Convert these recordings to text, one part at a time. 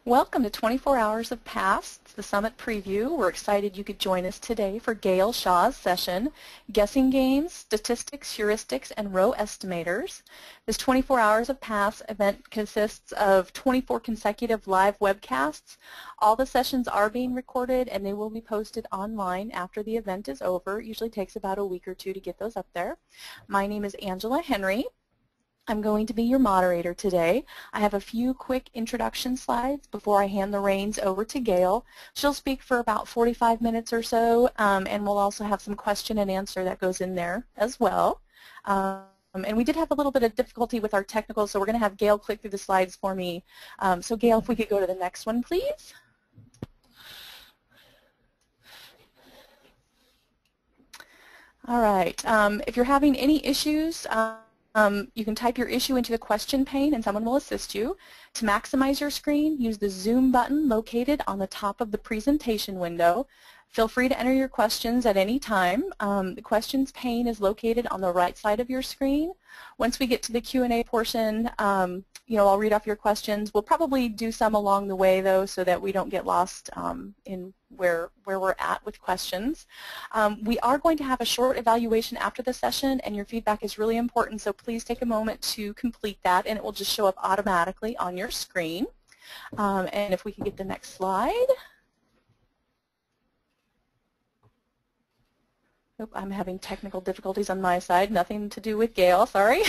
Welcome to 24 Hours of Past, it's the Summit Preview. We're excited you could join us today for Gail Shaw's session, Guessing Games, Statistics, Heuristics, and Row Estimators. This 24 Hours of Past event consists of 24 consecutive live webcasts. All the sessions are being recorded and they will be posted online after the event is over. It usually takes about a week or two to get those up there. My name is Angela Henry. I'm going to be your moderator today. I have a few quick introduction slides before I hand the reins over to Gail. She'll speak for about 45 minutes or so, and we'll also have some question and answer that goes in there as well. And we did have a little bit of difficulty with our technical, so we're going to have Gail click through the slides for me. So Gail, if we could go to the next one, please. All right. If you're having any issues, you can type your issue into the question pane and someone will assist you. To maximize your screen, use the Zoom button located on the top of the presentation window. Feel free to enter your questions at any time. The questions pane is located on the right side of your screen. Once we get to the Q&A portion, I'll read off your questions. We'll probably do some along the way, though, so that we don't get lost in where we're at with questions. We are going to have a short evaluation after the session, and your feedback is really important, so please take a moment to complete that, and it will just show up automatically on your screen. And if we can get the next slide. Oop, I'm having technical difficulties on my side. Nothing to do with Gail, sorry.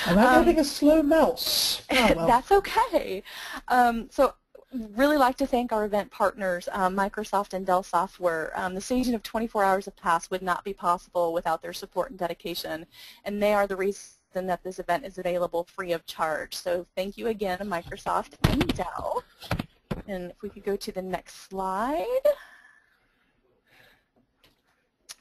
I'm having a slow mouse. Oh, well. That's okay. So really like to thank our event partners, Microsoft and Dell Software. The staging of 24 Hours of Past would not be possible without their support and dedication, and they are the reason that this event is available free of charge. So thank you again, Microsoft and Dell. And if we could go to the next slide.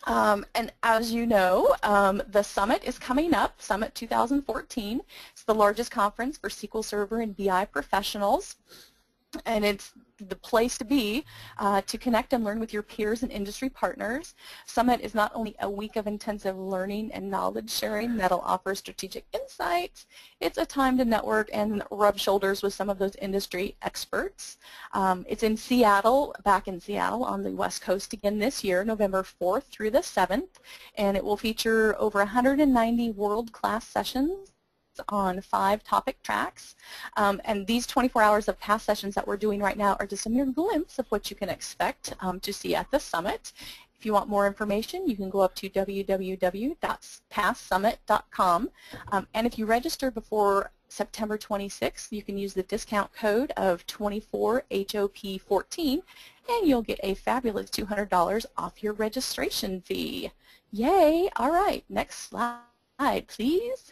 And as you know, the Summit is coming up, Summit 2014. It's the largest conference for SQL Server and BI professionals, and it's the place to be to connect and learn with your peers and industry partners. Summit is not only a week of intensive learning and knowledge sharing that'll offer strategic insights, it's a time to network and rub shoulders with some of those industry experts. It's in Seattle, back in Seattle on the West Coast again this year, November 4th through the 7th, and it will feature over 190 world-class sessions on 5 topic tracks, and these 24 hours of past sessions that we're doing right now are just a mere glimpse of what you can expect to see at the Summit. If you want more information, you can go up to www.pastsummit.com, and if you register before September 26th, you can use the discount code of 24HOP14, and you'll get a fabulous $200 off your registration fee. Yay! All right, next slide, please.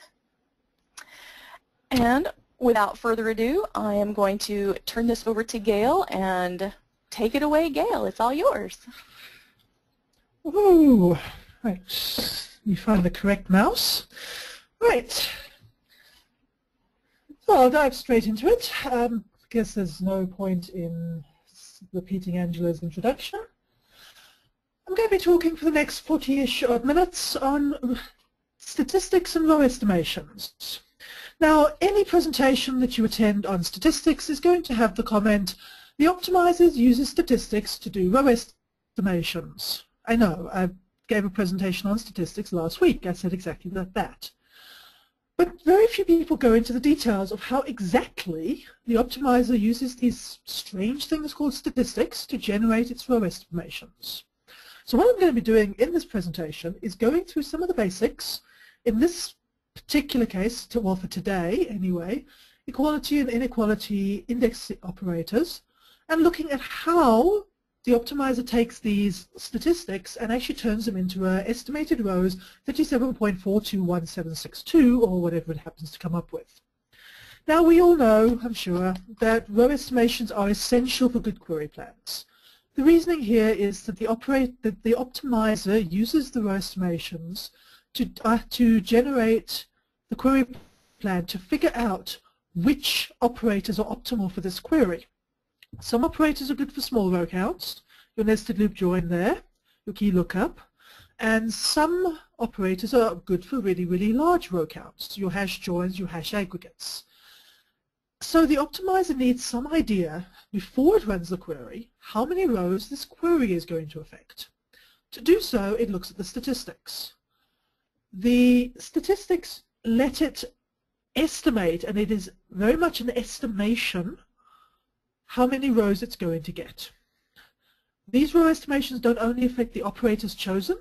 And without further ado, I am going to turn this over to Gail, and take it away, Gail. It's all yours. Ooh, right. You find the correct mouse. Right. So I'll dive straight into it. I guess there's no point in repeating Angela's introduction. I'm going to be talking for the next 40-ish odd minutes on statistics and row estimations. Now, any presentation that you attend on statistics is going to have the comment, the optimizer uses statistics to do row estimations. I know, I gave a presentation on statistics last week. I said exactly that. But very few people go into the details of how exactly the optimizer uses these strange things called statistics to generate its row estimations. So what I'm going to be doing in this presentation is going through some of the basics. In this particular case, well, for today anyway, equality and inequality index operators, and looking at how the optimizer takes these statistics and actually turns them into estimated rows 37.421762 or whatever it happens to come up with. Now we all know, I'm sure, that row estimations are essential for good query plans. The reasoning here is that the optimizer uses the row estimations to generate the query plan to figure out which operators are optimal for this query. Some operators are good for small row counts, your nested loop join there, your key lookup, and some operators are good for really, really large row counts, your hash joins, your hash aggregates. So the optimizer needs some idea before it runs the query how many rows this query is going to affect. To do so, it looks at the statistics. The statistics let it estimate, and it is very much an estimation, how many rows it's going to get. These row estimations don't only affect the operators chosen,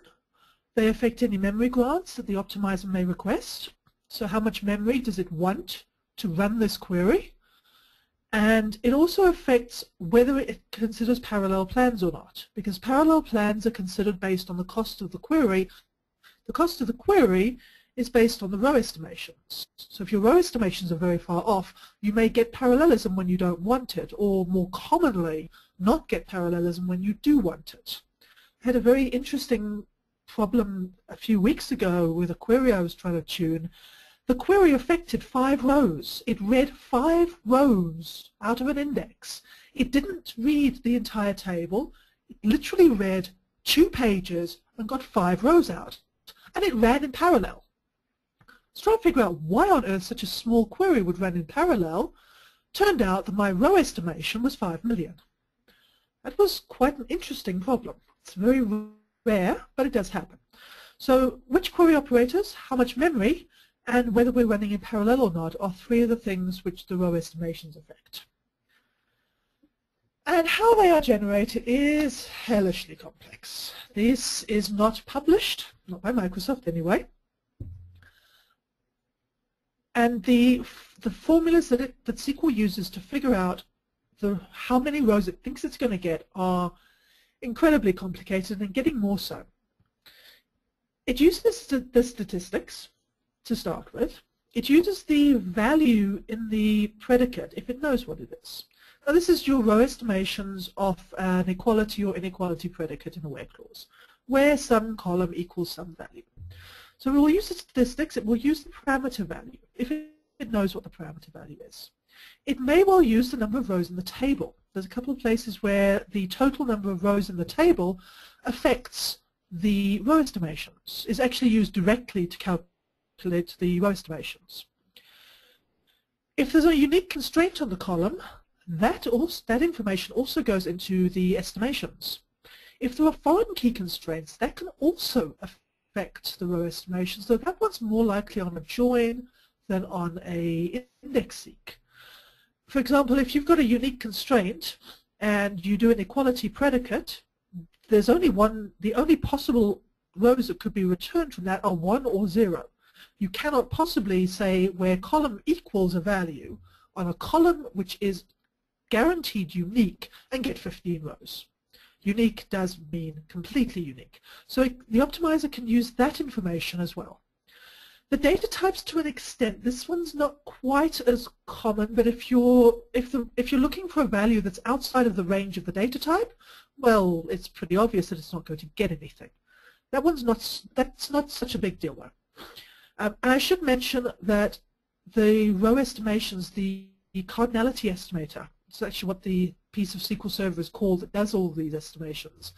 they affect any memory grants that the optimizer may request. So how much memory does it want to run this query? And it also affects whether it considers parallel plans or not, because parallel plans are considered based on the cost of the query. The cost of the query is based on the row estimations. So if your row estimations are very far off, you may get parallelism when you don't want it, or more commonly, not get parallelism when you do want it. I had a very interesting problem a few weeks ago with a query I was trying to tune. The query affected 5 rows. It read 5 rows out of an index. It didn't read the entire table. It literally read 2 pages and got 5 rows out. And it ran in parallel. So trying to figure out why on earth such a small query would run in parallel. Turned out that my row estimation was 5 million. That was quite an interesting problem. It's very rare, but it does happen. So which query operators, how much memory, and whether we're running in parallel or not are 3 of the things which the row estimations affect. And how they are generated is hellishly complex. This is not published, not by Microsoft anyway. And the formulas that SQL uses to figure out how many rows it thinks it's going to get are incredibly complicated and getting more so. It uses the statistics to start with. It uses the value in the predicate if it knows what it is. Now this is your row estimations of an equality or inequality predicate in a where clause, where some column equals some value. So it will use the statistics, it will use the parameter value if it knows what the parameter value is. It may well use the number of rows in the table. There's a couple of places where the total number of rows in the table affects the row estimations, is actually used directly to calculate the row estimations. If there's a unique constraint on the column, that information also goes into the estimations. If there are foreign key constraints, that can also affect the row estimations, though that one's more likely on a join than on a index seek. For example, if you've got a unique constraint and you do an equality predicate, there's only the only possible rows that could be returned from that are 1 or 0. You cannot possibly say where column equals a value on a column which is guaranteed unique and get 15 rows. Unique does mean completely unique. So the optimizer can use that information as well. The data types, to an extent, this one's not quite as common, but if you're looking for a value that's outside of the range of the data type, well, it's pretty obvious that it's not going to get anything. That's not such a big deal though. And I should mention that the row estimations, the cardinality estimator, it's actually what the piece of SQL Server is called that does all these estimations.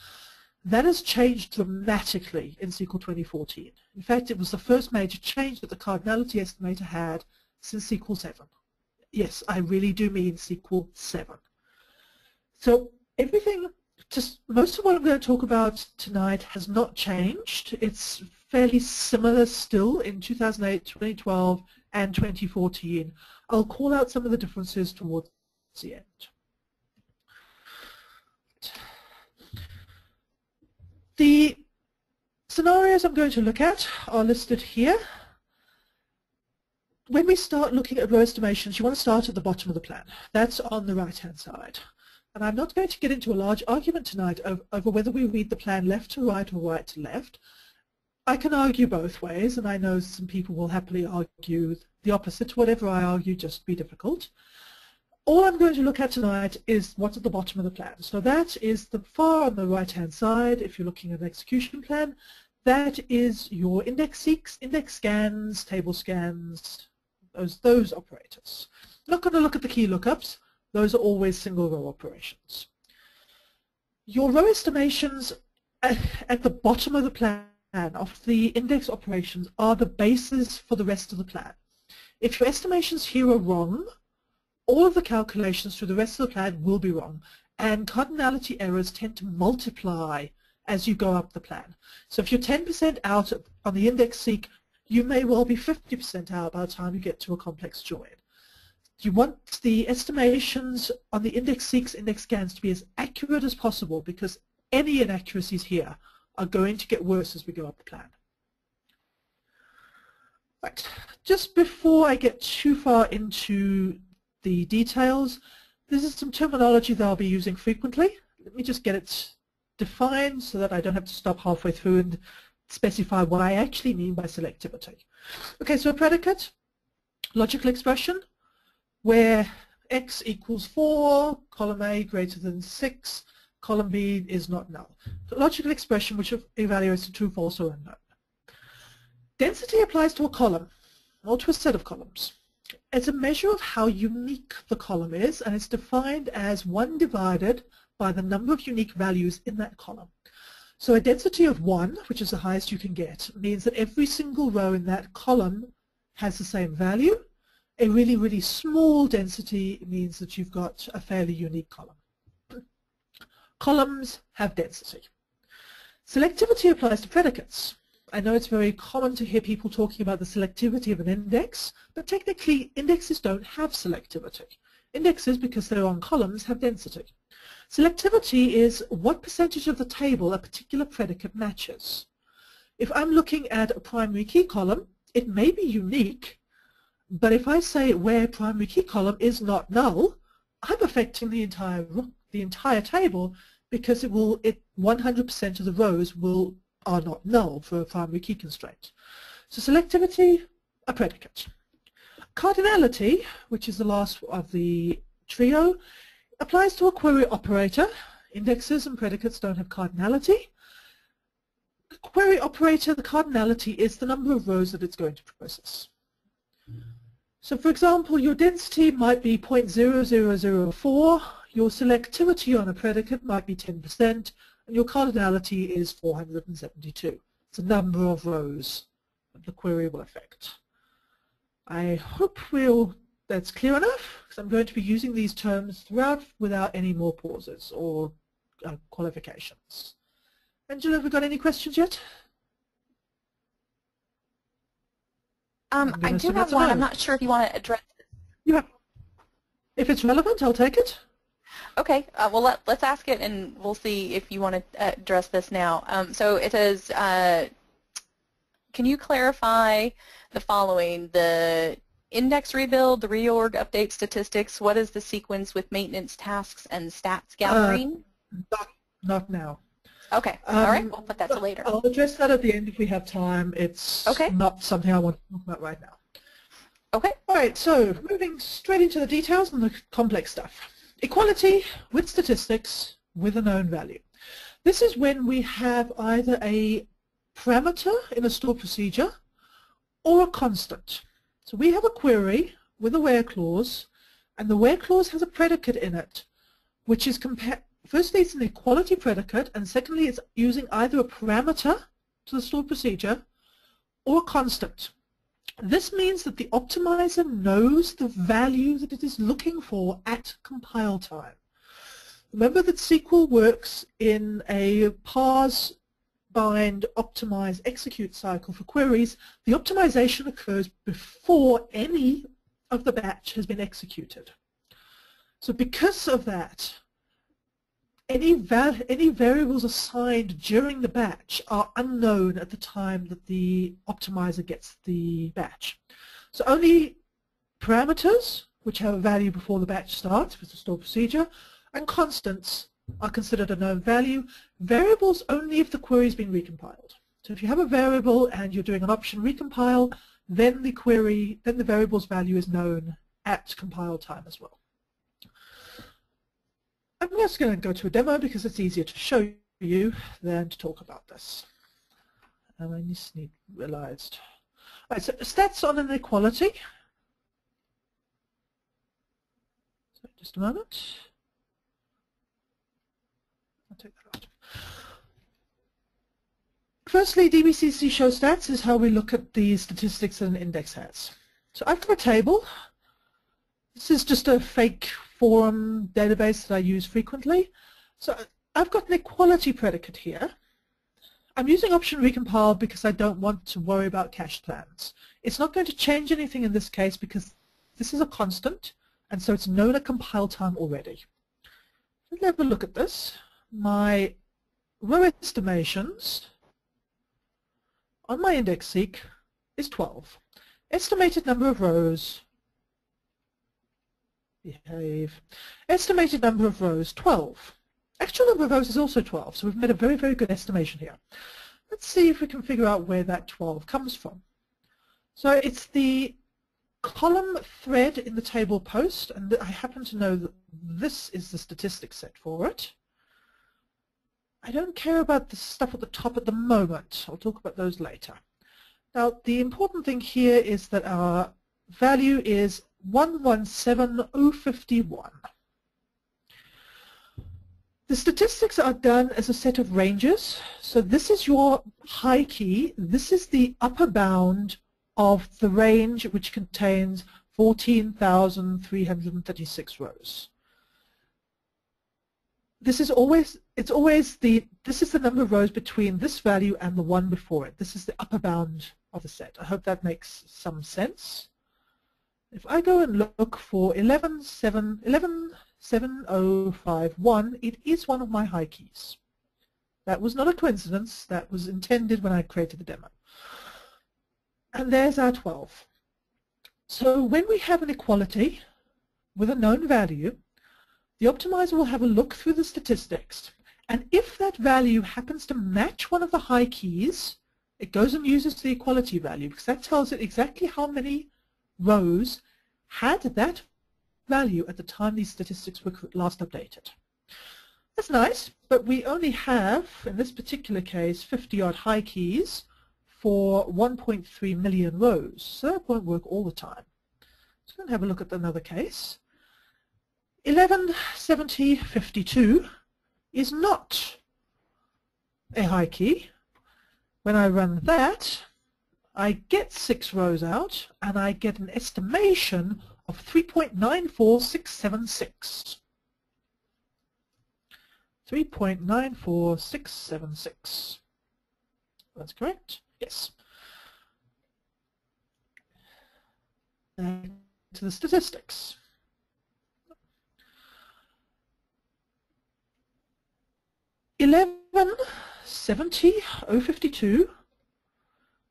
That has changed dramatically in SQL 2014. In fact, it was the first major change that the cardinality estimator had since SQL 7. Yes, I really do mean SQL 7. So most of what I'm going to talk about tonight has not changed. It's fairly similar still in 2008, 2012, and 2014. I'll call out some of the differences towards the end. The scenarios I'm going to look at are listed here. When we start looking at row estimations, you want to start at the bottom of the plan. That's on the right-hand side. And I'm not going to get into a large argument tonight over whether we read the plan left to right or right to left. I can argue both ways, and I know some people will happily argue the opposite. Whatever I argue, just be difficult. All I'm going to look at tonight is what's at the bottom of the plan. So that is the far on the right-hand side, if you're looking at an execution plan. That is your index seeks, index scans, table scans, those operators. I'm not going to look at the key lookups. Those are always single row operations. Your row estimations at the bottom of the plan of the index operations are the basis for the rest of the plan. If your estimations here are wrong, all of the calculations through the rest of the plan will be wrong, and cardinality errors tend to multiply as you go up the plan. So if you're 10% out on the index seek, you may well be 50% out by the time you get to a complex join. You want the estimations on the index seeks, index scans to be as accurate as possible, because any inaccuracies here are going to get worse as we go up the plan. Right. Just before I get too far into the details, this is some terminology that I'll be using frequently. Let me just get it defined so that I don't have to stop halfway through and specify what I actually mean by selectivity. Okay, so a predicate, logical expression, where x equals 4, column A greater than 6, column B is not null. So logical expression which evaluates the true, false, or unknown. Density applies to a column, or to a set of columns. It's a measure of how unique the column is, and it's defined as 1 divided by the number of unique values in that column. So a density of 1, which is the highest you can get, means that every single row in that column has the same value. A really, really small density means that you've got a fairly unique column. Columns have density. Selectivity applies to predicates. I know it's very common to hear people talking about the selectivity of an index, but technically indexes don't have selectivity. Indexes, because they're on columns, have density. Selectivity is what percentage of the table a particular predicate matches. If I'm looking at a primary key column, it may be unique, but if I say where primary key column is not null, I'm affecting the entire table, because 100% of the rows are not null for a primary key constraint. So selectivity, a predicate. Cardinality, which is the last of the trio, applies to a query operator. Indexes and predicates don't have cardinality. The query operator, the cardinality is the number of rows that it's going to process. So for example, your density might be 0.0004, your selectivity on a predicate might be 10%, and your cardinality is 472. It's a number of rows that the query will affect. I hope that's clear enough, because I'm going to be using these terms throughout without any more pauses or qualifications. Angela, have we got any questions yet? I do have one. I'm not sure if you want to address it. Yeah. If it's relevant, I'll take it. Okay. Well, let's ask it, and we'll see if you want to address this now. So it says, can you clarify the following? The index rebuild, the reorg, update statistics, what is the sequence with maintenance tasks and stats gathering? Not now. Okay. All right. We'll put that to later. I'll address that at the end if we have time. It's not something I want to talk about right now. Okay. All right. So moving straight into the details and the complex stuff. Equality with statistics with a known value. This is when we have either a parameter in a stored procedure or a constant. So we have a query with a where clause, and the where clause has a predicate in it, which is firstly it's an equality predicate, and secondly it's using either a parameter to the stored procedure or a constant. This means that the optimizer knows the value that it is looking for at compile time. Remember that SQL works in a parse, bind, optimize, execute cycle for queries. The optimization occurs before any of the batch has been executed. So because of that, any variables assigned during the batch are unknown at the time that the optimizer gets the batch. So only parameters, which have a value before the batch starts with the stored procedure, and constants are considered a known value. Variables only if the query has been recompiled. So if you have a variable and you're doing an option recompile, then the variable's value is known at compile time as well. I'm just going to go to a demo because it's easier to show you than to talk about this. And I just need realized. All right, so stats on inequality. So just a moment. I'll take that out. Firstly, DBCC show stats is how we look at the statistics that an index has. So I've got a table This is just a fake forum database that I use frequently. So I've got an equality predicate here. I'm using option recompile because I don't want to worry about cached plans. It's not going to change anything in this case because this is a constant, and so it's known at compile time already. Let's have a look at this. My row estimations on my index seek is 12. Estimated number of rows, behave. Estimated number of rows, 12. Actual number of rows is also 12, so we've made a very, very good estimation here. Let's see if we can figure out where that 12 comes from. So it's the column thread in the table post, and I happen to know that this is the statistics set for it. I don't care about the stuff at the top at the moment. I'll talk about those later. Now, the important thing here is that our value is 117051. The statistics are done as a set of ranges. So this is your high key. This is the upper bound of the range, which contains 14,336 rows. This is always, this is the number of rows between this value and the one before it. This is the upper bound of the set. I hope that makes some sense. If I go and look for 117051, it is one of my high keys. That was not a coincidence. That was intended when I created the demo. And there's our 12. So when we have an equality with a known value, the optimizer will have a look through the statistics, and if that value happens to match one of the high keys, it goes and uses the equality value, because that tells it exactly how many rows had that value at the time these statistics were last updated. That's nice, but we only have, in this particular case, 50-odd high keys for 1.3 million rows, so that won't work all the time. So I'm going to have a look at another case. 117052 is not a high key. When I run that, I get 6 rows out, and I get an estimation of 3.94676. 3.94676. That's correct? Yes. Back to the statistics. 117052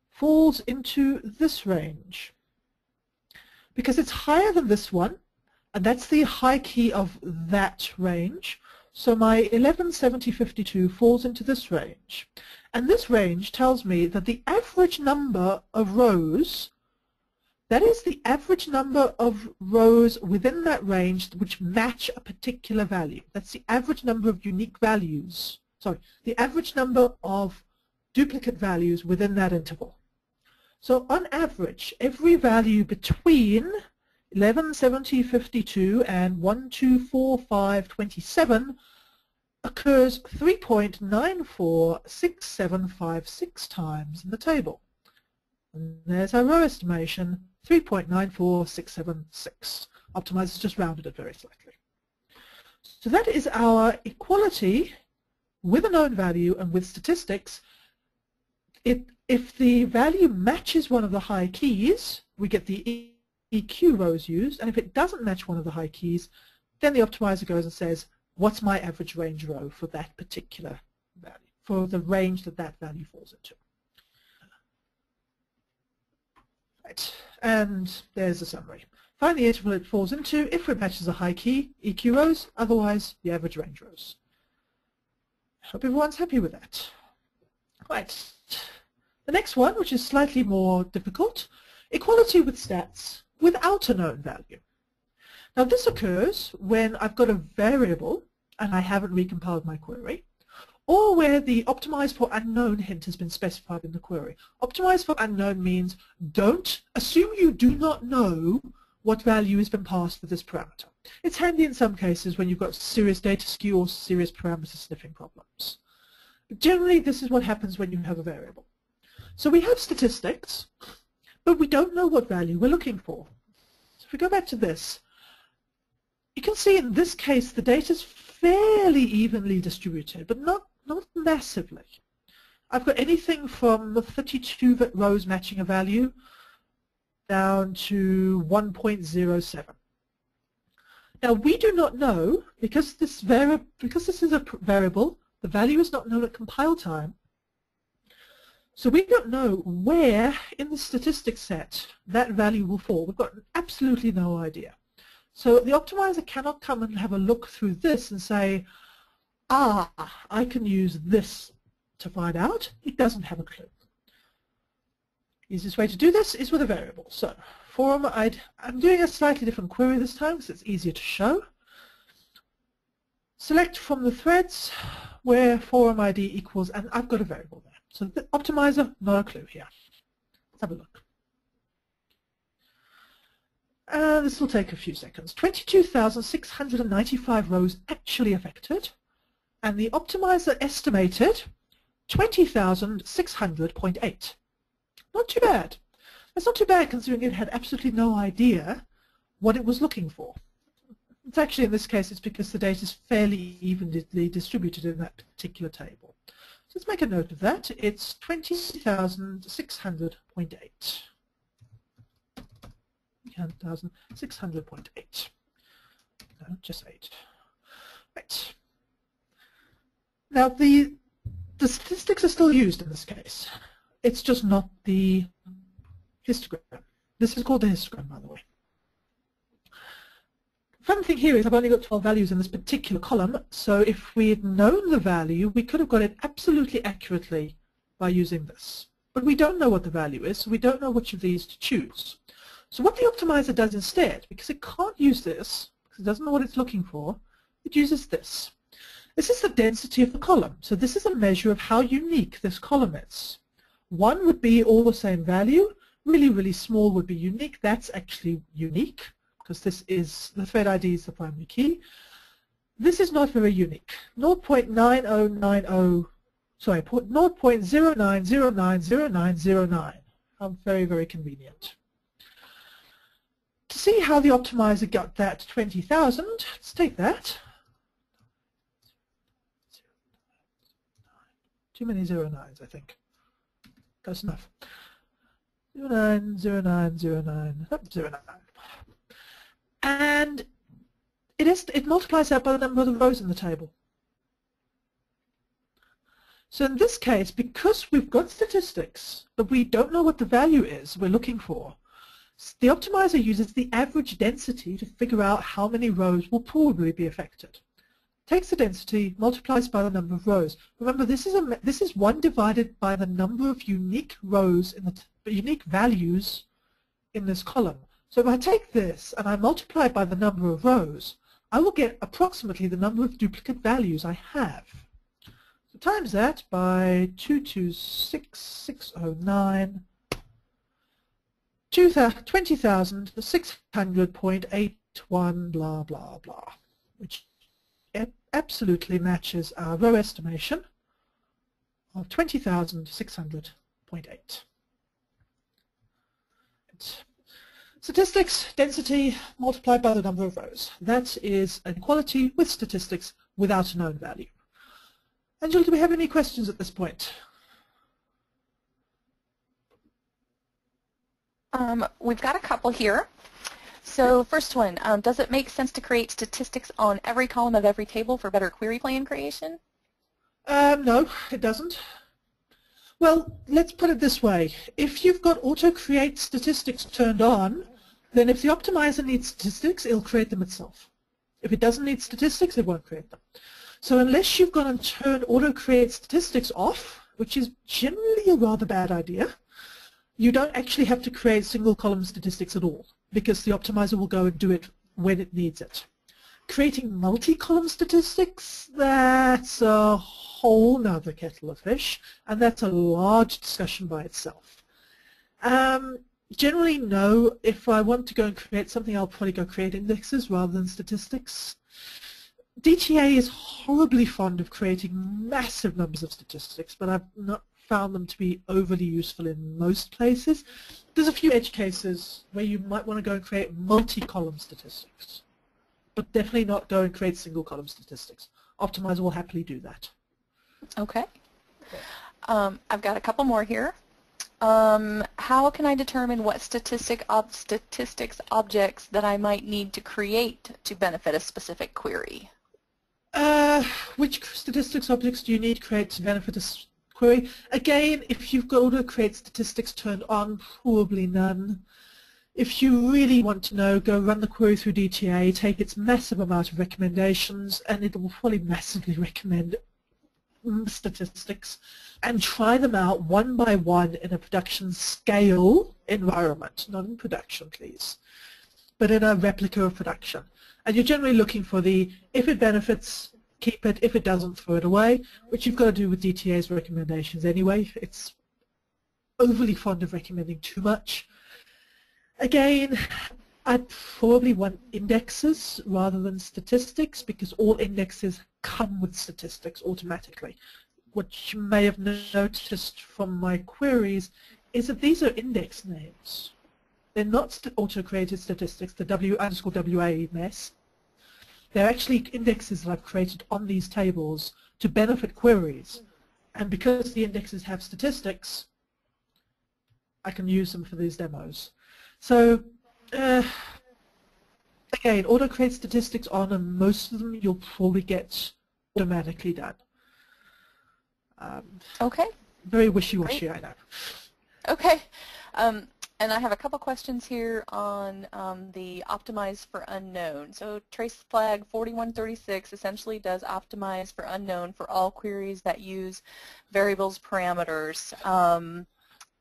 falls into this range because it's higher than this one, and that's the high key of that range. So my 117052 falls into this range, and this range tells me that the average number of rows, that is the average number of rows within that range which match a particular value. That's the average number of unique values. Sorry, the average number of duplicate values within that interval. So on average, every value between 117052 and 124527 occurs 3.946756 times in the table. And there's our row estimation, 3.94676. Optimizer's just rounded it very slightly. So that is our equality with a known value and with statistics. If the value matches one of the high keys, we get the EQ rows used, and if it doesn't match one of the high keys, then the optimizer goes and says, what's my average range row for that particular value, for the range that that value falls into. Right, and there's the summary. Find the interval it falls into. If it matches a high key, EQ rows, otherwise the average range rows. Hope everyone's happy with that. Right. The next one, which is slightly more difficult, equality with stats without a known value. Now this occurs when I've got a variable and I haven't recompiled my query, or where the optimize for unknown hint has been specified in the query. Optimize for unknown means don't assume you do not know what value has been passed for this parameter. It's handy in some cases when you've got serious data skew or serious parameter sniffing problems. Generally, this is what happens when you have a variable. So we have statistics, but we don't know what value we're looking for. So if we go back to this, you can see in this case the data is fairly evenly distributed, but not massively. I've got anything from the 32 rows matching a value down to 1.07. Now we do not know, because this is a variable, the value is not known at compile time, so we don't know where in the statistics set that value will fall. We've got absolutely no idea. So the optimizer cannot come and have a look through this and say, ah, I can use this to find out. It doesn't have a clue. Easiest way to do this is with a variable. So forum, I'm doing a slightly different query this time because it's easier to show. Select from the threads where forum ID equals, and I've got a variable there. So the optimizer, not a clue here. Let's have a look. This will take a few seconds. 22,695 rows actually affected, and the optimizer estimated 20,600.8. Not too bad. That's not too bad considering it had absolutely no idea what it was looking for. It's actually, in this case, it's because the data is fairly evenly distributed in that particular table. So let's make a note of that. It's 20,600.8. 20,600.8. No, just 8. Right. Now the statistics are still used in this case. It's just not the histogram. This is called the histogram, by the way. Fun thing here is I've only got 12 values in this particular column, so if we had known the value, we could have got it absolutely accurately by using this. But we don't know what the value is, so we don't know which of these to choose. So what the optimizer does instead, because it can't use this, because it doesn't know what it's looking for, it uses this. This is the density of the column. So this is a measure of how unique this column is. 1 would be all the same value. Really, really small would be unique. That's actually unique, because this is, the thread ID is the primary key. This is not very unique. 0.9090, sorry, 0.09090909. How very, very convenient. To see how the optimizer got that 20,000, let's take that. Too many 09s, I think. Close enough. 09090909. And it multiplies that by the number of the rows in the table. So in this case, because we've got statistics, but we don't know what the value is we're looking for, the optimizer uses the average density to figure out how many rows will probably be affected. Takes the density, multiplies by the number of rows. Remember, this is 1 divided by the number of unique rows in the unique values in this column. So if I take this and I multiply it by the number of rows, I will get approximately the number of duplicate values I have. So times that by 226,609, 20,600.81 blah blah blah, which absolutely matches our row estimation of 20,600.8. Statistics, density, multiplied by the number of rows. That is an equality with statistics without a known value. Angela, do we have any questions at this point? We've got a couple here. So first one, does it make sense to create statistics on every column of every table for better query plan creation? No, it doesn't. Well, let's put it this way. If you've got auto-create statistics turned on, then if the optimizer needs statistics, it'll create them itself. If it doesn't need statistics, it won't create them. So unless you've gone and turned auto-create statistics off, which is generally a rather bad idea, you don't actually have to create single-column statistics at all, because the optimizer will go and do it when it needs it. Creating multi-column statistics, that's a whole nother kettle of fish, and that's a large discussion by itself. Generally, no. If I want to go and create something, I'll probably go create indexes rather than statistics. DTA is horribly fond of creating massive numbers of statistics, but I've not found them to be overly useful in most places. There's a few edge cases where you might want to go and create multi-column statistics. but definitely not go and create single column statistics. Optimizer will happily do that. Okay. I've got a couple more here. How can I determine what statistics objects that I might need to create to benefit a specific query? Which statistics objects do you need to create to benefit a query? Again, if you've got auto create statistics turned on, probably none. If you really want to know, go run the query through DTA, take its massive amount of recommendations, and it will probably massively recommend statistics, and try them out one by one in a production scale environment, not in production, please, but in a replica of production. And you're generally looking for the, if it benefits, keep it, if it doesn't, throw it away, which you've got to do with DTA's recommendations anyway. It's overly fond of recommending too much. Again, I'd probably want indexes rather than statistics, because all indexes come with statistics automatically. What you may have noticed from my queries is that these are index names. They're not auto-created statistics, the W_WA mess. They're actually indexes that I've created on these tables to benefit queries. And because the indexes have statistics, I can use them for these demos. So, again, auto-create statistics on, and most of them you'll probably get automatically done. Okay. Very wishy-washy, Great. I know. Okay. And I have a couple questions here on the optimize for unknown. So trace flag 4136 essentially does optimize for unknown for all queries that use variables parameters.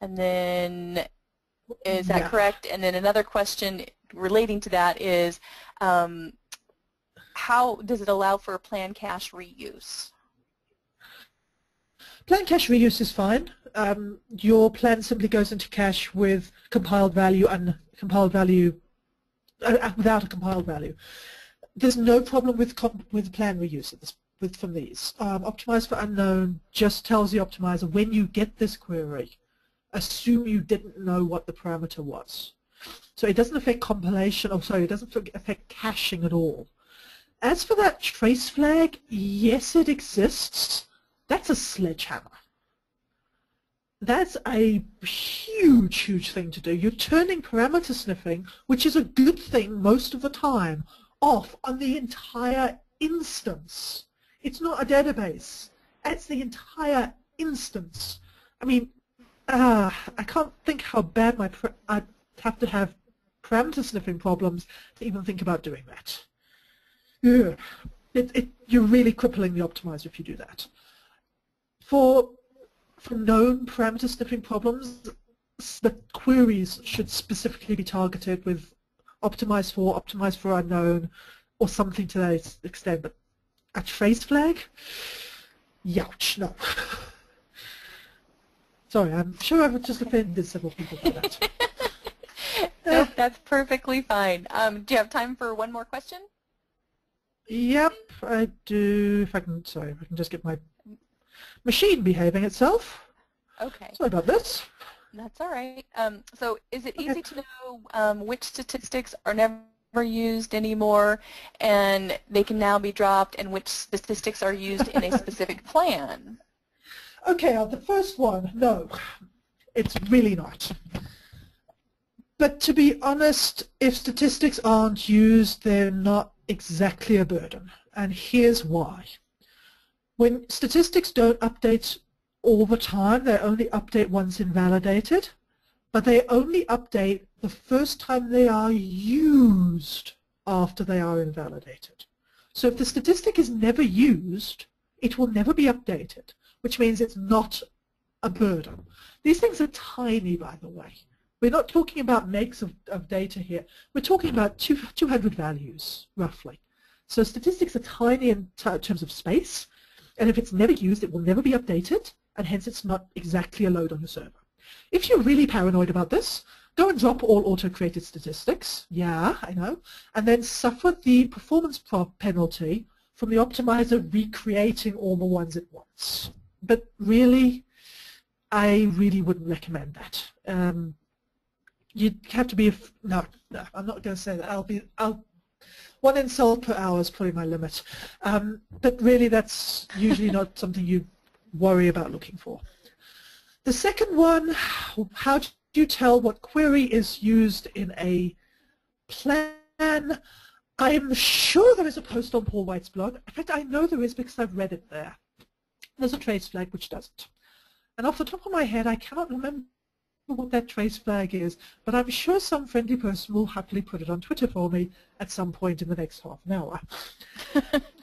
And then, is that correct? And then another question relating to that is, how does it allow for plan cache reuse? Plan cache reuse is fine. Your plan simply goes into cache with compiled value and compiled value without a compiled value. There's no problem with plan reuse from these. Optimize for unknown just tells the optimizer when you get this query, assume you didn't know what the parameter was. So it doesn't affect compilation, it doesn't affect caching at all. As for that trace flag, yes, it exists. That's a sledgehammer. That's a huge, huge thing to do. You're turning parameter sniffing, which is a good thing most of the time, off on the entire instance. It's not a database. It's the entire instance. I mean, I can't think how bad I'd have to have parameter sniffing problems to even think about doing that. You're really crippling the optimizer if you do that. For known parameter sniffing problems, the queries should specifically be targeted with optimize for unknown, or something to that extent. But a trace flag? Youch, no. Sorry, I'm sure I've just offended several people by that. Nope, that's perfectly fine. Do you have time for one more question? Yep, I do. If I can just get my machine behaving itself. Okay. Sorry about this. That's all right. So is it easy to know which statistics are never used anymore and they can now be dropped, and which statistics are used in a specific plan? Okay, the first one, no, it's really not. But to be honest, if statistics aren't used, they're not exactly a burden. And here's why. When statistics don't update all the time, they only update once invalidated, but they only update the first time they are used after they are invalidated. So if the statistic is never used, it will never be updated, which means it's not a burden. These things are tiny, by the way. We're not talking about megs of data here. We're talking about 200 values, roughly. So statistics are tiny in terms of space, and if it's never used, it will never be updated, and hence it's not exactly a load on your server. If you're really paranoid about this, go and drop all auto-created statistics, yeah, I know, and then suffer the performance penalty from the optimizer recreating all the ones at once. But really, I really wouldn't recommend that. You'd have to be, no, I'm not going to say that. 1 insult per hour is probably my limit. But really that's usually not something you worry about looking for. The second one, how do you tell what query is used in a plan? I'm sure there is a post on Paul White's blog. In fact, I know there is because I've read it there. There's a trace flag which doesn't. And off the top of my head, I cannot remember what that trace flag is, but I'm sure some friendly person will happily put it on Twitter for me at some point in the next half an hour.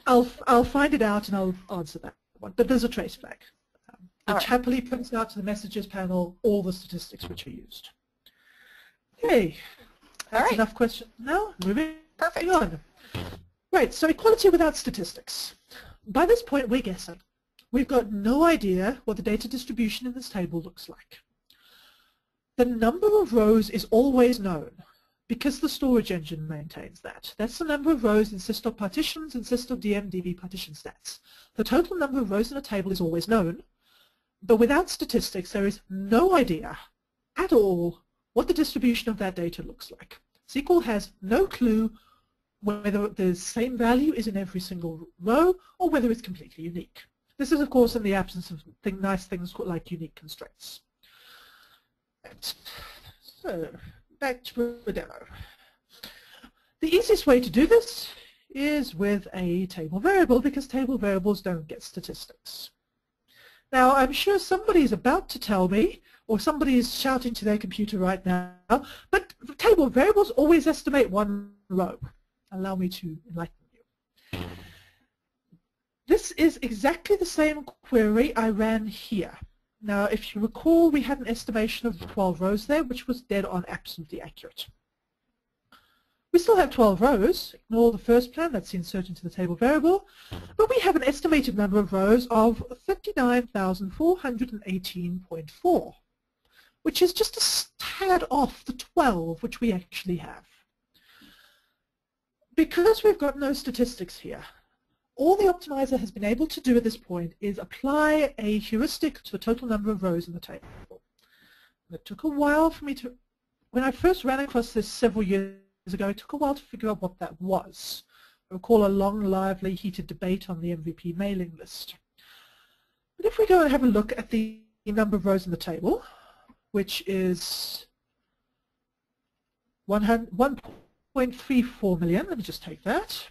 I'll find it out and I'll answer that one. But there's a trace flag, which happily prints out to the messages panel all the statistics which are used. Okay, that's enough questions now. Moving on. Right, so equality without statistics. By this point, we're guessing. We've got no idea what the data distribution in this table looks like. The number of rows is always known because the storage engine maintains that. That's the number of rows in sys partitions and sys.dmdb partition stats. The total number of rows in a table is always known, but without statistics there is no idea at all what the distribution of that data looks like. SQL has no clue whether the same value is in every single row or whether it's completely unique. This is, of course, in the absence of nice things like unique constraints. Right. So, back to the demo. The easiest way to do this is with a table variable because table variables don't get statistics. Now, I'm sure somebody is about to tell me, or somebody is shouting to their computer right now, but table variables always estimate one row. Allow me to enlighten you. This is exactly the same query I ran here. Now, if you recall, we had an estimation of 12 rows there, which was dead on absolutely accurate. We still have 12 rows. Ignore the first plan, that's inserted into the table variable. But we have an estimated number of rows of 39,418.4, which is just a tad off the 12 which we actually have. Because we've got no statistics here, all the optimizer has been able to do at this point is apply a heuristic to the total number of rows in the table. It took a while for me to, when I first ran across this several years ago, it took a while to figure out what that was. I recall a long, lively, heated debate on the MVP mailing list. But if we go and have a look at the number of rows in the table, which is 1.34 million, let me just take that,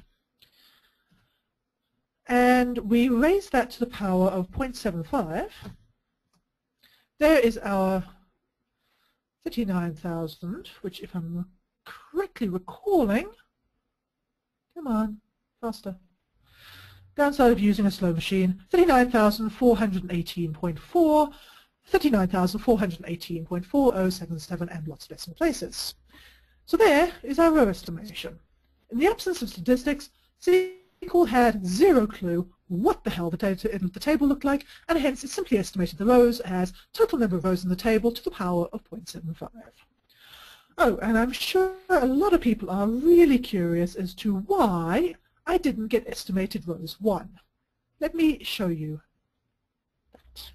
and we raise that to the power of 0.75, there is our 39,000, which if I'm correctly recalling, come on, faster, downside of using a slow machine, 39,418.4, 39,418.4077 and lots of decimal places. So there is our row estimation. In the absence of statistics, SQL had zero clue what the hell the data in the table looked like, and hence it simply estimated the rows as total number of rows in the table to the power of 0.75. Oh, and I'm sure a lot of people are really curious as to why I didn't get estimated rows 1. Let me show you that.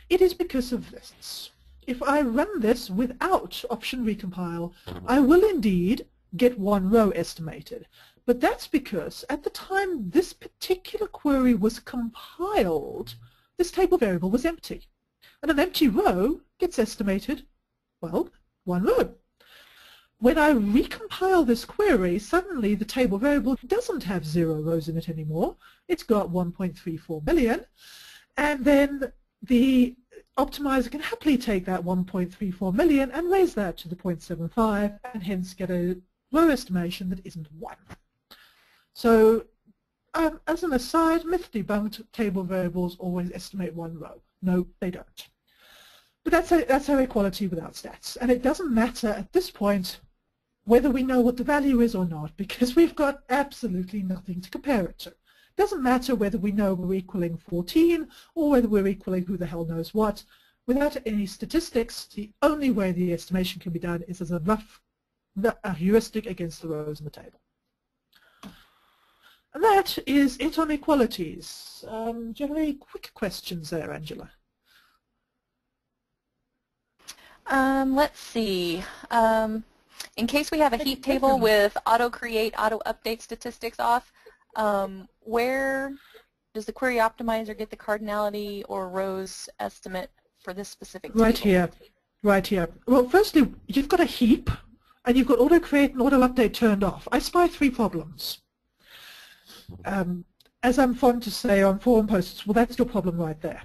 It is because of this. If I run this without option recompile, I will indeed get one row estimated. But that's because at the time this particular query was compiled, this table variable was empty. And an empty row gets estimated, well, one row. When I recompile this query, suddenly the table variable doesn't have 0 rows in it anymore. It's got 1.34 million. And then the optimizer can happily take that 1.34 million and raise that to the 0.75 and hence get a row estimation that isn't 1. So as an aside, myth debunked, table variables always estimate one row. No, they don't. But that's our equality without stats. And it doesn't matter at this point whether we know what the value is or not, because we've got absolutely nothing to compare it to. It doesn't matter whether we know we're equaling 14 or whether we're equaling who the hell knows what. Without any statistics, the only way the estimation can be done is as a rough heuristic against the rows in the table. And that is it on equalities. Do you have any quick questions there, Angela? Let's see. In case we have a heap table with auto-create, auto-update statistics off, where does the query optimizer get the cardinality or rows estimate for this specific table? Right here. Right here. Well, firstly, you've got a heap, and you've got auto-create and auto-update turned off. I spy three problems. As I'm fond to say on forum posts, well, that's your problem right there.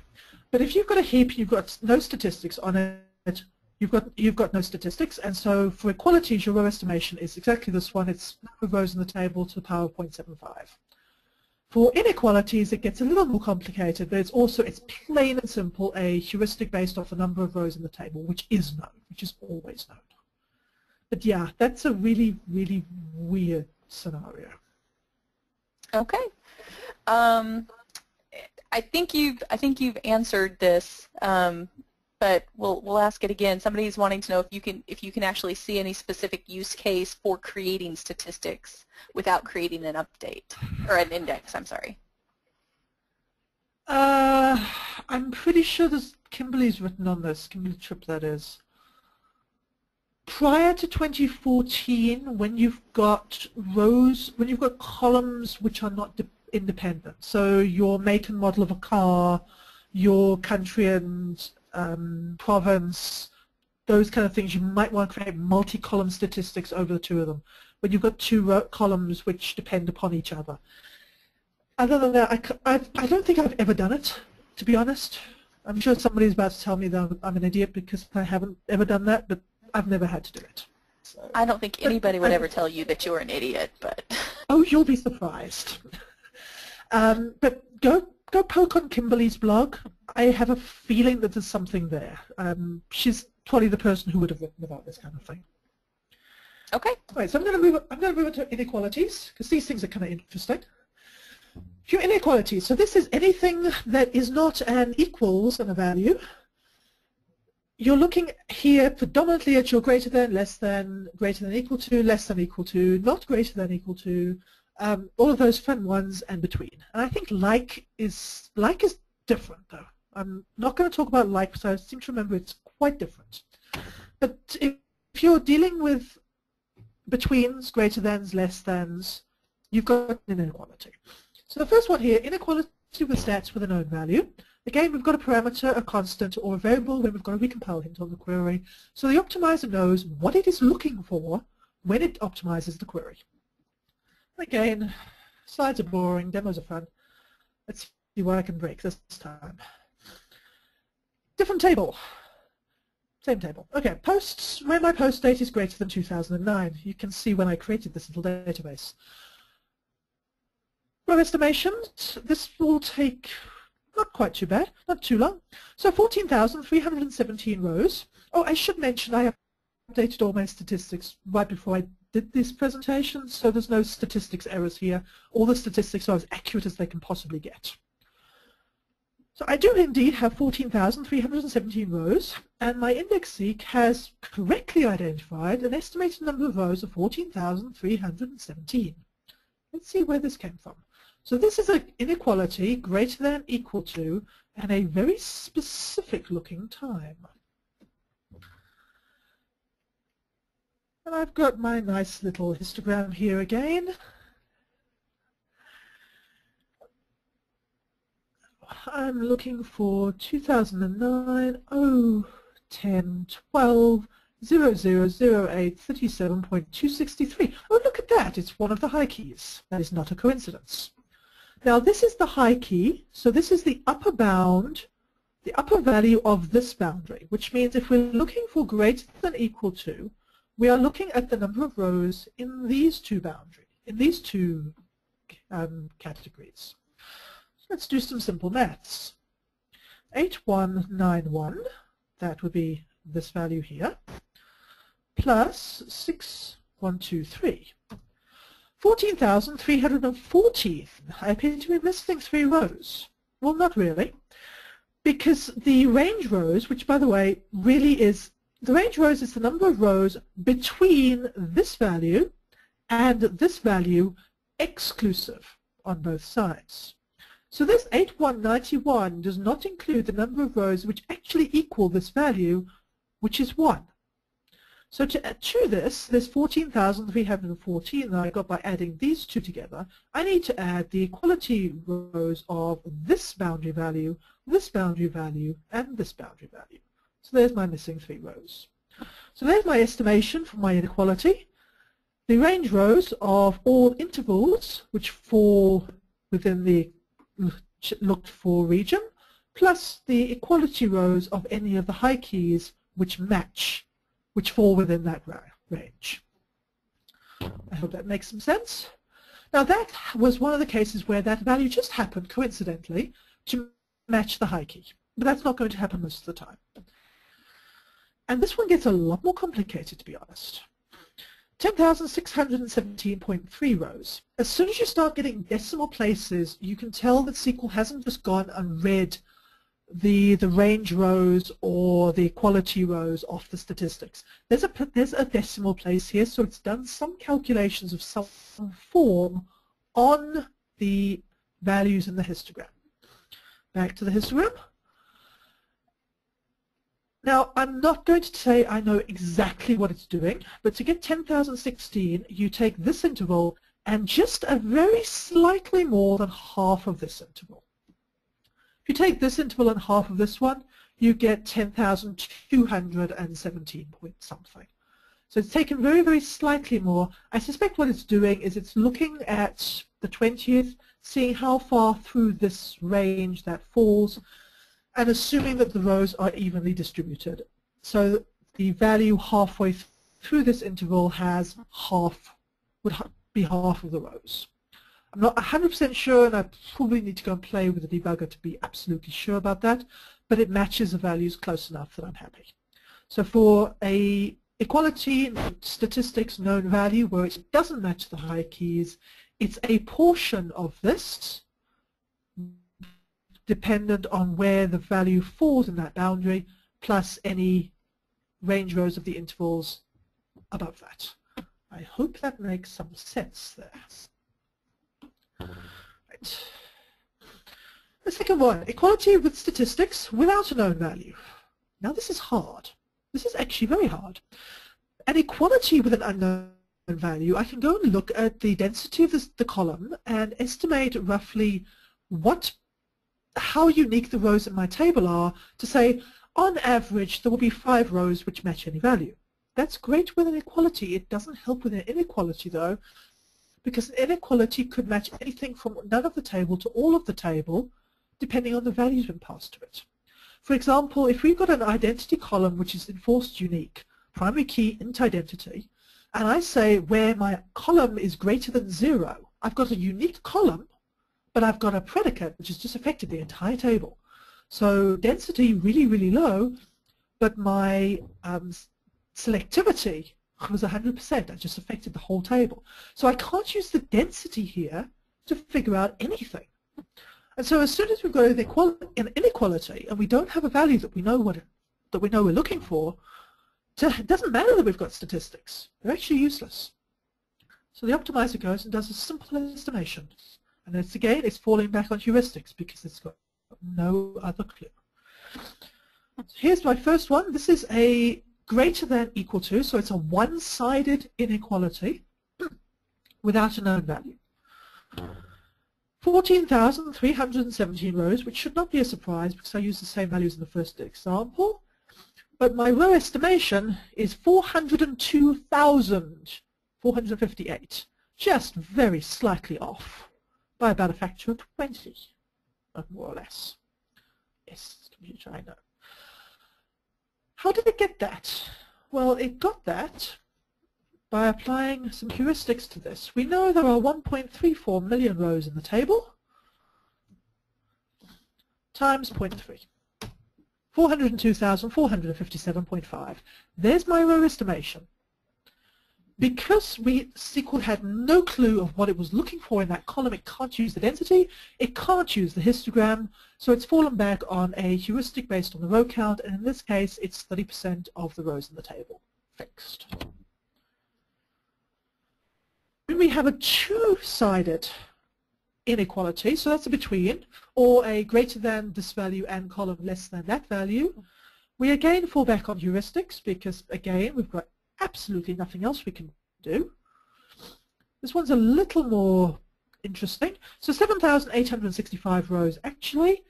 But if you've got a heap, you've got no statistics on it, you've got no statistics, and so for equalities, your row estimation is exactly this one. It's number of rows in the table to the power of 0.75. For inequalities, it gets a little more complicated, but it's plain and simple a heuristic based off the number of rows in the table, which is known, which is always known. But yeah, that's a really, really weird scenario. Okay. I think you've answered this, but we'll ask it again. Somebody's wanting to know if you can actually see any specific use case for creating statistics without creating an update or an index. I'm sorry. I'm pretty sure Kimberly's written on this. Kimberly Tripp, that is. Prior to 2014, when you've got rows, when you've got columns which are not independent, so your make and model of a car, your country and province, those kind of things, you might want to create multi-column statistics over the two of them, when you've got two columns which depend upon each other. Other than that, I don't think I've ever done it, to be honest. I'm sure somebody's about to tell me that I'm an idiot because I haven't ever done that, but I've never had to do it. So. I don't think anybody would ever tell you that you're an idiot, but... Oh, you'll be surprised. But go poke on Kimberly's blog. I have a feeling that there's something there. She's probably the person who would have written about this kind of thing. Okay. All right, so I'm going to move on to inequalities because these things are kind of interesting. Few inequalities. So this is anything that is not an equals and a value. You're looking here predominantly at your greater than, less than, greater than equal to, less than equal to, not greater than equal to, all of those fun ones and between. And I think like is different though. I'm not going to talk about like because I seem to remember it's quite different. But if you're dealing with betweens, greater thans, less thans, you've got an inequality. So the first one here, inequality with stats with a known value. Again, we've got a parameter, a constant, or a variable when we've got a recompile hint on the query. So the optimizer knows what it is looking for when it optimizes the query. Again, slides are boring, demos are fun. Let's see what I can break this time. Different table. Same table. Okay, posts, when my post date is greater than 2009. You can see when I created this little database. Row estimations, this will take not quite too bad, not too long. So 14,317 rows. Oh, I should mention I updated all my statistics right before I did this presentation, so there's no statistics errors here. All the statistics are as accurate as they can possibly get. So I do indeed have 14,317 rows, and my index seek has correctly identified an estimated number of rows of 14,317. Let's see where this came from. So this is an inequality greater than equal to and a very specific looking time. And I've got my nice little histogram here again. I'm looking for 2009, 010, 12, 0008, 37.263. Oh, look at that. It's one of the high keys. That is not a coincidence. Now, this is the high key, so this is the upper bound, the upper value of this boundary, which means if we're looking for greater than equal to, we are looking at the number of rows in these two boundaries, in these two categories. So let's do some simple maths. 8191, that would be this value here, plus 6123. 14,314. I appear to be missing 3 rows. Well, not really, because the range rows, which by the way really is, the range rows is the number of rows between this value and this value exclusive on both sides. So this 8191 does not include the number of rows which actually equal this value, which is 1. So to add to this, there's 14,314 that I got by adding these two together. I need to add the equality rows of this boundary value, and this boundary value. So there's my missing 3 rows. So there's my estimation for my inequality. The range rows of all intervals which fall within the looked for region, plus the equality rows of any of the high keys which match, which fall within that range. I hope that makes some sense. Now that was one of the cases where that value just happened coincidentally to match the high key, but that's not going to happen most of the time. And this one gets a lot more complicated, to be honest. 10,617.3 rows. As soon as you start getting decimal places, you can tell that SQL hasn't just gone and read the range rows or the equality rows off the statistics. There's a decimal place here, so it's done some calculations of some form on the values in the histogram. Back to the histogram. Now, I'm not going to say I know exactly what it's doing, but to get 10,016, you take this interval and just a very slightly more than half of this interval. If you take this interval and half of this one, you get 10,217 point something. So it's taken very, very slightly more. I suspect what it's doing is it's looking at the 20th, seeing how far through this range that falls, and assuming that the rows are evenly distributed. So the value halfway through this interval has would be half of the rows. I'm not 100% sure, and I probably need to go and play with the debugger to be absolutely sure about that, but it matches the values close enough that I'm happy. So for a equality statistics known value where it doesn't match the high keys, it's a portion of this dependent on where the value falls in that boundary, plus any range rows of the intervals above that. I hope that makes some sense there. Right. The second one, equality with statistics without a known value. Now this is hard. This is actually very hard. An equality with an unknown value, I can go and look at the density of the column and estimate roughly how unique the rows in my table are to say, on average, there will be 5 rows which match any value. That's great with an equality. It doesn't help with an inequality, though, because an inequality could match anything from none of the table to all of the table, depending on the values being passed to it. For example, if we've got an identity column which is enforced unique, primary key int identity, and I say where my column is greater than 0, I've got a unique column, but I've got a predicate which has just affected the entire table. So density really, really low, but my selectivity was 100%. I just affected the whole table. So I can't use the density here to figure out anything. And so as soon as we've got an inequality and we don't have a value that we know we're looking for, it doesn't matter that we've got statistics. They're actually useless. So the optimizer goes and does a simple estimation. And it's falling back on heuristics because it's got no other clue. So here's my first one. This is a greater than equal to, so it's a one-sided inequality without a known value. 14,317 rows, which should not be a surprise because I used the same values in the first example. But my row estimation is 402,458, just very slightly off by about a factor of 20, more or less. Yes, computer, I know. How did it get that? Well, it got that by applying some heuristics to this. We know there are 1.34 million rows in the table, times 0.3. 402,457.5. There's my row estimation. Because SQL had no clue of what it was looking for in that column, it can't use the density, it can't use the histogram, so it's fallen back on a heuristic based on the row count, and in this case it's 30% of the rows in the table. Fixed. When we have a two-sided inequality, so that's a between, or a greater than this value and column less than that value, we again fall back on heuristics because, again, we've got absolutely nothing else we can do. This one's a little more interesting. So 7,865 rows actually.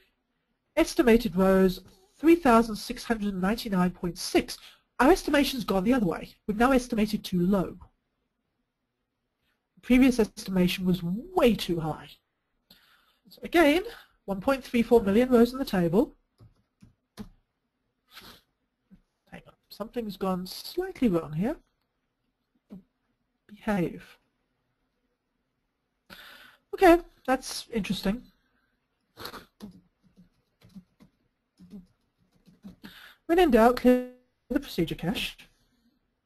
Estimated rows 3,699.6. Our estimation's gone the other way. We've now estimated too low. The previous estimation was way too high. So again, 1.34 million rows in the table. Hang on, something's gone slightly wrong here. Behave. Okay, that's interesting. When in doubt, clear the procedure cache,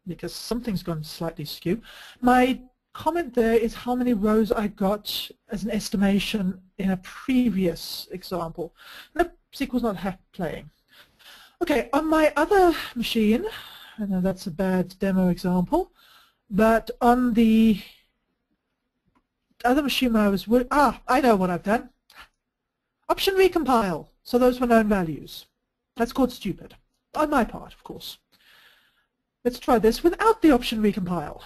because something's gone slightly skew. My comment there is how many rows I got as an estimation in a previous example. No, SQL's not playing. Okay, on my other machine, I know that's a bad demo example, but on the other machine I was with, I know what I've done. Option recompile, so those were known values. That's called stupid, on my part, of course. Let's try this without the option recompile,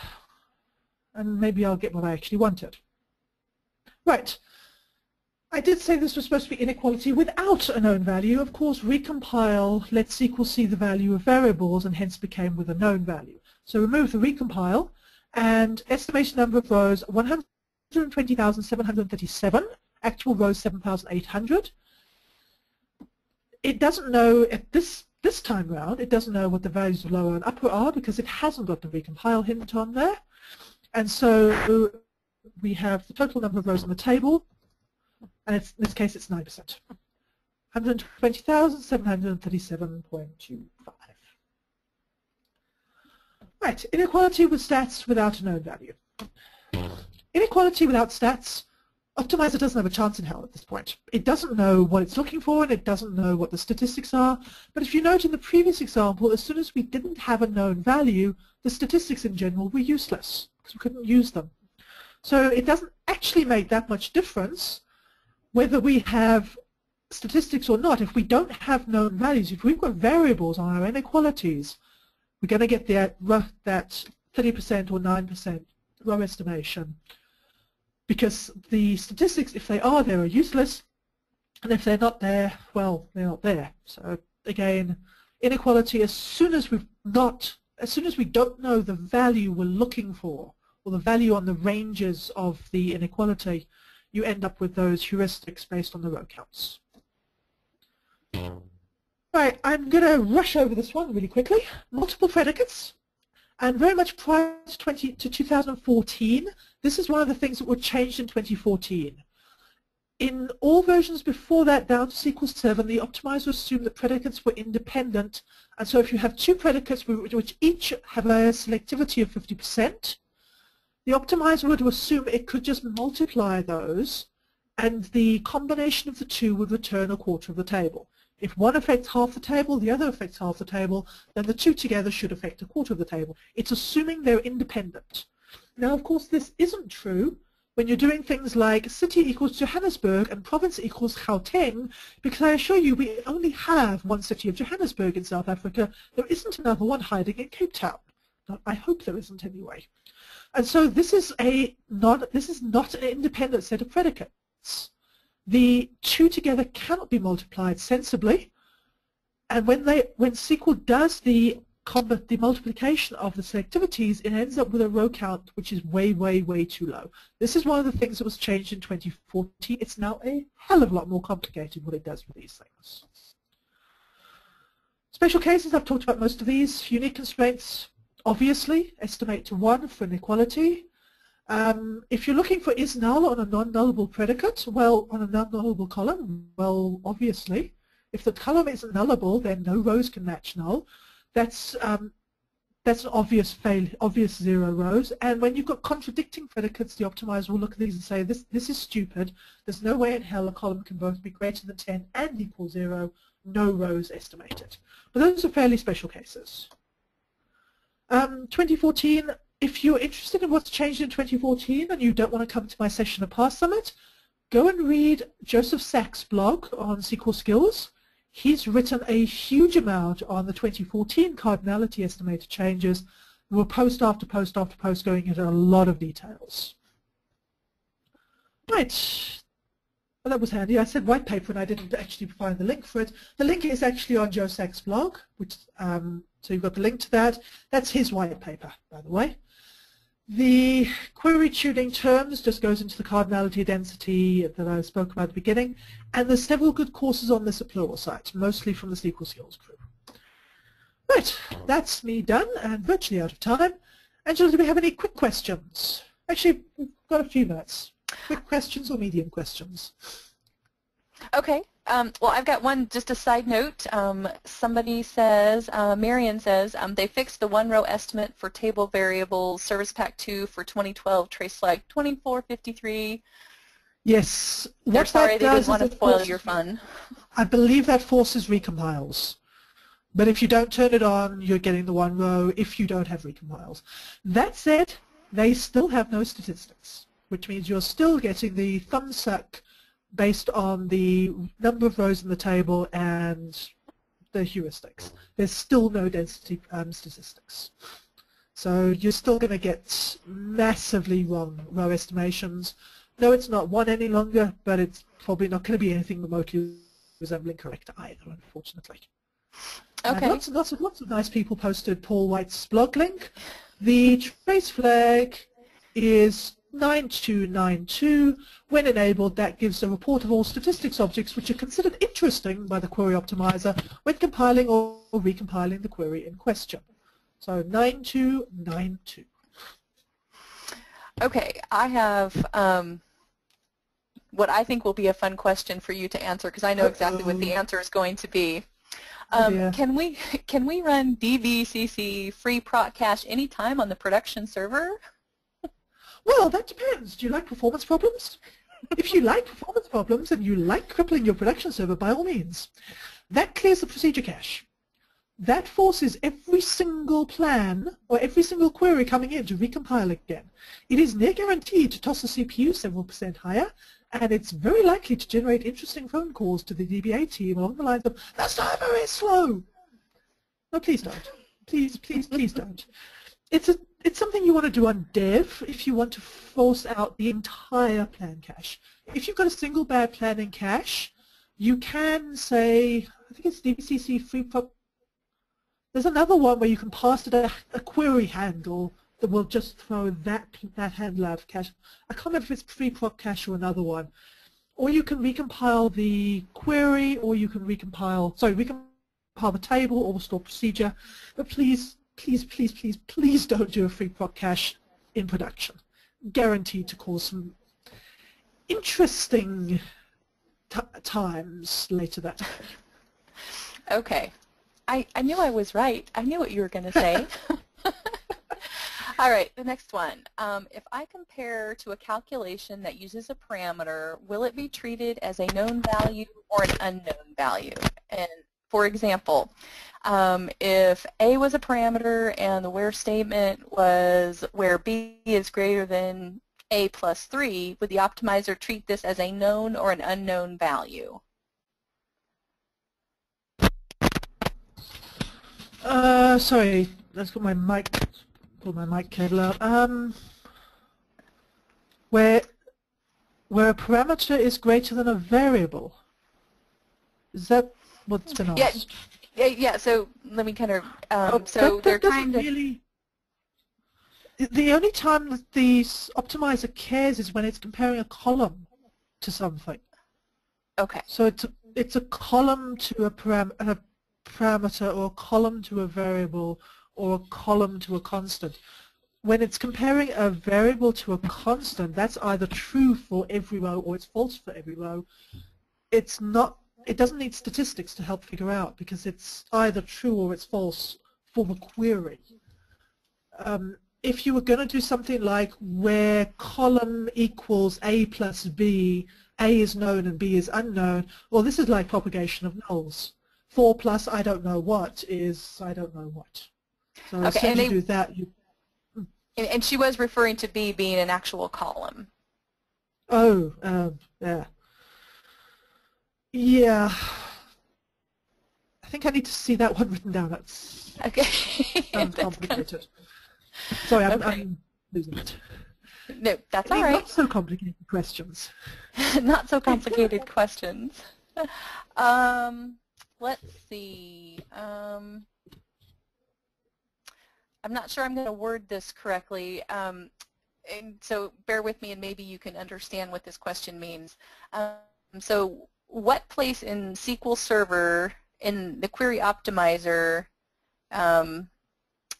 and maybe I'll get what I actually wanted. Right, I did say this was supposed to be inequality without a known value. Of course, recompile lets SQL see the value of variables and hence became with a known value. So remove the recompile, and estimation number of rows 120,737, actual rows 7,800. It doesn't know at this time round, it doesn't know what the values of lower and upper are because it hasn't got the recompile hint on there. And so we have the total number of rows on the table, and in this case it's 9%. 120,737.25. Right, inequality with stats without a known value. Inequality without stats, Optimizer doesn't have a chance in hell at this point. It doesn't know what it's looking for, and it doesn't know what the statistics are. But if you note in the previous example, as soon as we didn't have a known value, the statistics in general were useless because we couldn't use them. So it doesn't actually make that much difference whether we have statistics or not. If we don't have known values, if we've got variables on our inequalities, we're going to get that 30% or 9% row estimation. Because the statistics, if they are there, are useless, and if they're not there, well, they're not there. So again, inequality, as soon as we don't know the value we're looking for, or the value on the ranges of the inequality, you end up with those heuristics based on the row counts. Right, I'm going to rush over this one really quickly. Multiple predicates. And very much prior to 2014, this is one of the things that were changed in 2014. In all versions before that, down to SQL Server, the optimizer assumed that predicates were independent. And so if you have two predicates which each have a selectivity of 50%, the optimizer would assume it could just multiply those, and the combination of the two would return a quarter of the table. If one affects half the table, the other affects half the table, then the two together should affect a quarter of the table. It's assuming they're independent. Now, of course, this isn't true when you're doing things like city equals Johannesburg and province equals Gauteng, because I assure you we only have one city of Johannesburg in South Africa. There isn't another one hiding in Cape Town. I hope there isn't anyway. And so this is not an independent set of predicates. The two together cannot be multiplied sensibly, and when SQL does the multiplication of the selectivities, it ends up with a row count which is way, way, way too low. This is one of the things that was changed in 2014. It's now a hell of a lot more complicated what it does with these things. Special cases, I've talked about most of these. Unique constraints, obviously, estimate to 1 for inequality. If you're looking for is null on a non-nullable predicate, well, on a non-nullable column, well, obviously, if the column isn't nullable, then no rows can match null. That's an obvious 0 rows. And when you've got contradicting predicates, the optimizer will look at these and say, this is stupid. There's no way in hell a column can both be greater than 10 and equal 0. No rows estimated. But those are fairly special cases. 2014. If you're interested in what's changed in 2014 and you don't want to come to my session at Past Summit, go and read Joseph Sachs' blog on SQL Skills. He's written a huge amount on the 2014 cardinality estimator changes. We'll post after post after post going into a lot of details. Right. Well, that was handy. I said white paper and I didn't actually find the link for it. The link is actually on Joe Sack's blog, which so you've got the link to that. That's his white paper, by the way. The query tuning terms just goes into the cardinality density that I spoke about at the beginning, and there's several good courses on this at Pluralsight, mostly from the SQL Skills group. Right, that's me done and virtually out of time. Angela, do we have any quick questions? Actually, we've got a few minutes. Quick questions or medium questions? Okay. Well, I've got one, just a side note. Somebody says, Marion says, they fixed the one-row estimate for table variables, Service Pack 2 for 2012, trace flag 2453. Yes. They're sorry, they didn't want to spoil your fun. I believe that forces recompiles. But if you don't turn it on, you're getting the one row if you don't have recompiles. That said, they still have no statistics, which means you're still getting the thumbsuck based on the number of rows in the table and the heuristics. There's still no density statistics. So you're still going to get massively wrong row estimations. No, it's not one any longer, but it's probably not going to be anything remotely resembling correct either, unfortunately. Okay. Lots of nice people posted Paul White's blog link. The trace flag is 9292. When enabled, that gives a report of all statistics objects which are considered interesting by the query optimizer when compiling or recompiling the query in question. So 9292. Okay, I have what I think will be a fun question for you to answer because I know exactly what the answer is going to be. Can we run DVCC free proc cache anytime on the production server? Well, that depends. Do you like performance problems? If you like performance problems and you like crippling your production server, by all means. That clears the procedure cache. That forces every single plan or every single query coming in to recompile again. It is near guaranteed to toss the CPU several percent higher, and it's very likely to generate interesting phone calls to the DBA team along the lines of, "The server is slow." No, please don't. Please, please, please don't. It's something you want to do on dev if you want to force out the entire plan cache. If you've got a single bad plan in cache, you can say, I think it's DVCC free proc. There's another one where you can pass it a query handle that will just throw that handle out of cache. I can't remember if it's free proc cache or another one. Or you can recompile the query, or you can recompile the table or restore procedure. But please, please, please, please, please don't do a free proc cache in production. Guaranteed to cause some interesting times later that day. Okay. I knew I was right. I knew what you were going to say. All right, the next one. If I compare to a calculation that uses a parameter, will it be treated as a known value or an unknown value? And for example, if A was a parameter and the where statement was where B is greater than A plus 3, would the optimizer treat this as a known or an unknown value? Sorry, let's put my mic cable out. Where a parameter is greater than a variable. Is that what's been asked? Yeah. So let me kind of. So they're trying to. Really, the only time that the optimizer cares is when it's comparing a column to something. Okay. So it's a column to a parameter or a column to a variable or a column to a constant. When it's comparing a variable to a constant, that's either true for every row or it's false for every row. It doesn't need statistics to help figure out because it's either true or it's false for the query. If you were going to do something like where column equals A plus B, A is known and B is unknown, well, this is like propagation of nulls. 4 plus I don't know what is I don't know what. So as soon as you do that, and she was referring to B being an actual column. Oh, yeah. Yeah. I think I need to see that one written down. That's okay. sounds complicated. Sorry, Okay. I'm losing it. No, that's all right. Not so complicated questions. Not so complicated questions. Let's see. I'm not sure I'm going to word this correctly, and so bear with me and maybe you can understand what this question means. So what place in SQL Server in the query optimizer,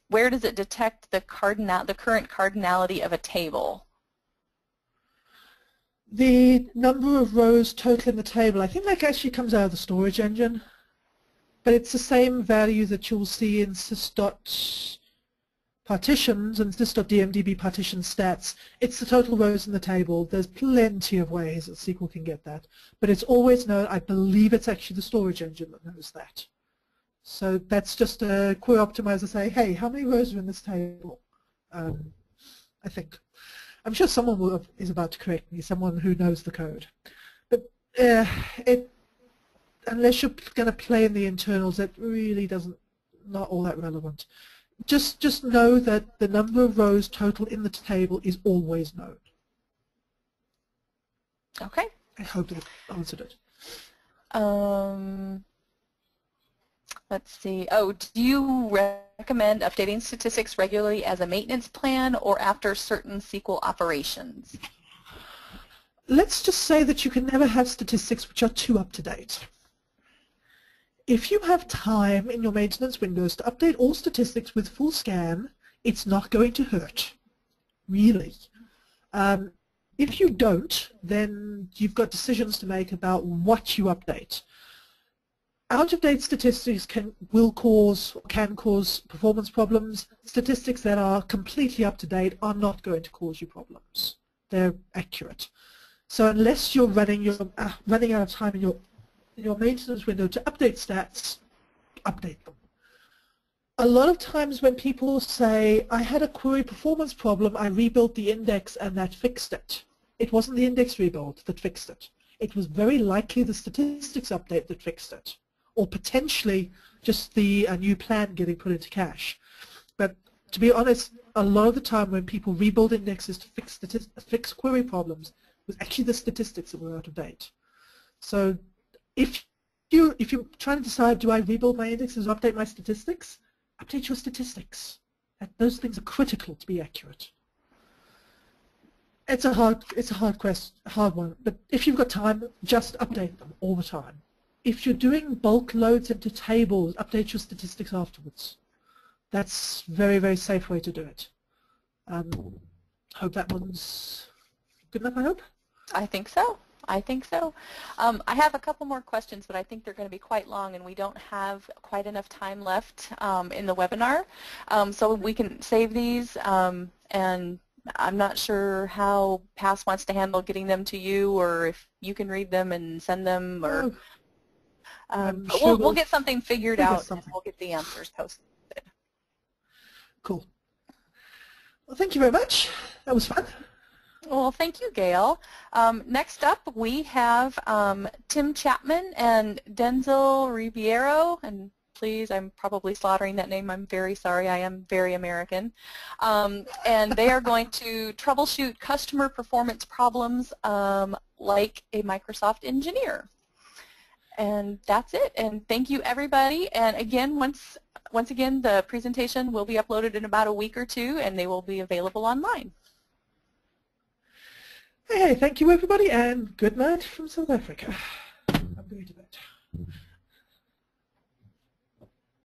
where does it detect the current cardinality of a table? The number of rows total in the table, I think that actually comes out of the storage engine, but it's the same value that you'll see in sys.partitions and sys.dmdb partition stats. It's the total rows in the table. There's plenty of ways that SQL can get that, but it's always known, I believe it's actually the storage engine that knows that. So that's just a query optimizer say, hey, how many rows are in this table? I think. I'm sure someone is about to correct me, someone who knows the code. But unless you're going to play in the internals, it really not all that relevant. Just know that the number of rows total in the table is always known. Okay. I hope that answered it. Let's see. Oh, do you recommend updating statistics regularly as a maintenance plan or after certain SQL operations? Let's just say that you can never have statistics which are too up to date. If you have time in your maintenance windows to update all statistics with full scan, it's not going to hurt, really. If you don't, then you've got decisions to make about what you update. Out-of-date statistics can cause performance problems. Statistics that are completely up-to-date are not going to cause you problems. They're accurate. So unless you're running out of time in your maintenance window to update stats, update them. A lot of times when people say, I had a query performance problem, I rebuilt the index and that fixed it. It wasn't the index rebuild that fixed it. It was very likely the statistics update that fixed it, or potentially just the new plan getting put into cache. But to be honest, a lot of the time when people rebuild indexes to fix query problems, it was actually the statistics that were out of date. So if you're trying to decide, do I rebuild my indexes or update my statistics, update your statistics. Those things are critical to be accurate. It's a hard one, but if you've got time, just update them all the time. If you're doing bulk loads into tables, update your statistics afterwards. That's a very, very safe way to do it. Hope that one's good enough, I hope? I think so. I think so. I have a couple more questions, but I think they're going to be quite long, and we don't have quite enough time left in the webinar. So we can save these, and I'm not sure how PASS wants to handle getting them to you, or if you can read them and send them, or sure we'll get something figured out, and we'll get the answers posted. Cool. Well, thank you very much. That was fun. Well, thank you, Gail. Next up, we have Tim Chapman and Denzel Ribeiro, and please, I'm probably slaughtering that name. I'm very sorry. I am very American. And they are going to troubleshoot customer performance problems like a Microsoft engineer. And that's it. And thank you, everybody. And again, once again, the presentation will be uploaded in about a week or two, and they will be available online. Hey, thank you, everybody, and good night from South Africa. I'm going to bed.